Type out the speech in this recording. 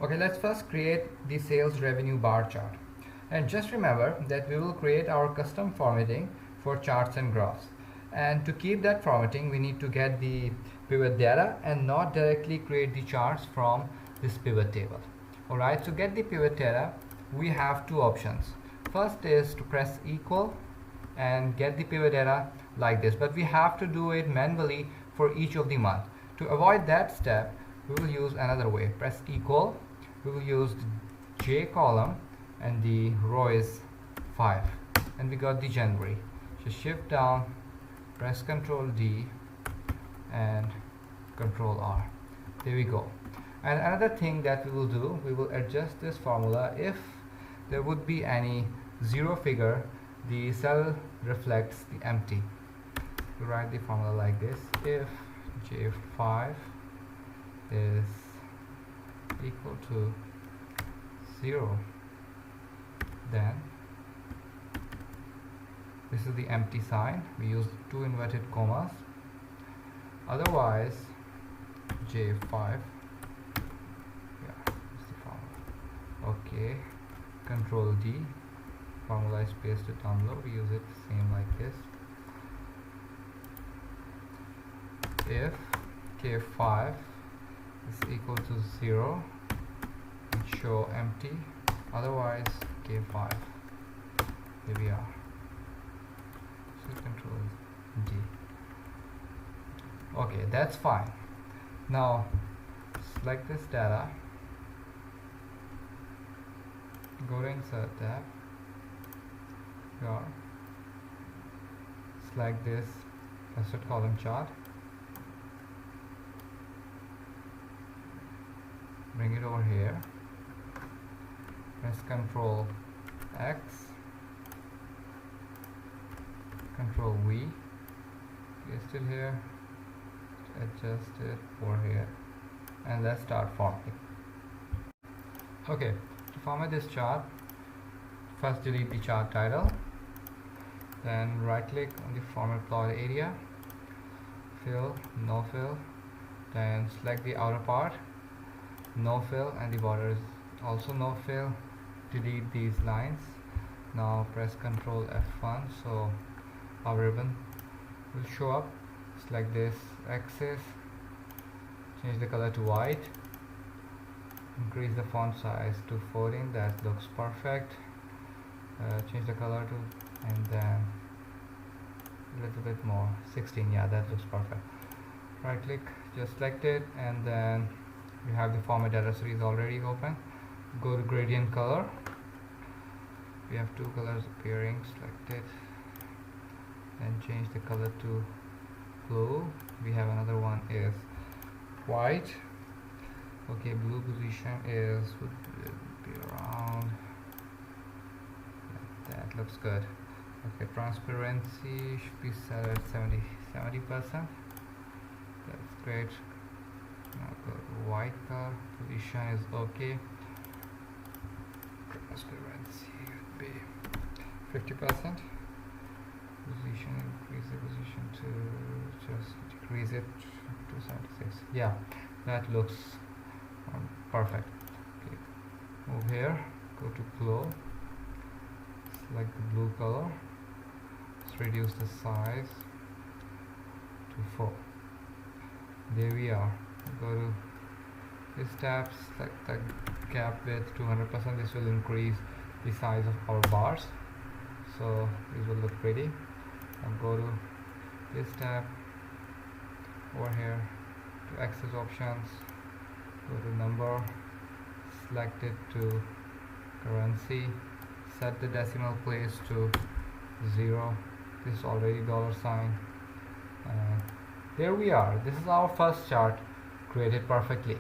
Okay, let's first create the sales revenue bar chart. And just remember that we will create our custom formatting for charts and graphs. And to keep that formatting, we need to get the pivot data and not directly create the charts from this pivot table. Alright, to get the pivot data, we have two options. First is to press equal and get the pivot data like this, but we have to do it manually for each of the month. To avoid that step, we will use another way. Press equal, we will use the J column and the row is 5 and we got the January. Just shift down, press Ctrl D and Ctrl R. There we go. And another thing that we will do, we will adjust this formula. If there would be any zero figure, the cell reflects the empty. We write the formula like this: if J5 is equal to 0, then this is the empty sign. We use two inverted commas. Otherwise, J5, yeah, that's the formula. Okay, Control D, formula is pasted down below. We use it same like this. If K5 is equal to 0, we show empty. Otherwise, K5. Here we are. So Control D. Okay, that's fine. Now select this data, go to Insert tab, select this nested column chart, bring it over here, press Ctrl X, Ctrl V, paste it here, adjust it over here, and let's start formatting. Okay, to format this chart, first delete the chart title, then right click on the format plot area, fill, no fill, then select the outer part, no fill, and the border is also no fill. Delete these lines. Now press Ctrl F1 so our ribbon will show up. Select this axis, change the color to white, increase the font size to 14, that looks perfect. Change the color to, and then a little bit more, 16, yeah, that looks perfect. Right click, just select it, and then you have the format data series already open. Go to gradient color, we have two colors appearing, select it and change the color to blue. We have another one is white. Okay, blue position is would be around, that looks good. Okay, transparency should be set at 70%. That's great. Now go to white color, position is okay. Transparency would be 50%. Position, increase the position to, just decrease it to 76. Yeah, that looks perfect. Okay, move here, go to flow, select the blue color, let's reduce the size to 4. There we are. Go to this tab, select the gap width 200%. This will increase the size of our bars, so these will look pretty. And go to this tab over here to access options, go to number, select it to currency, set the decimal place to 0. This is already $sign. There we are. This is our first chart created perfectly.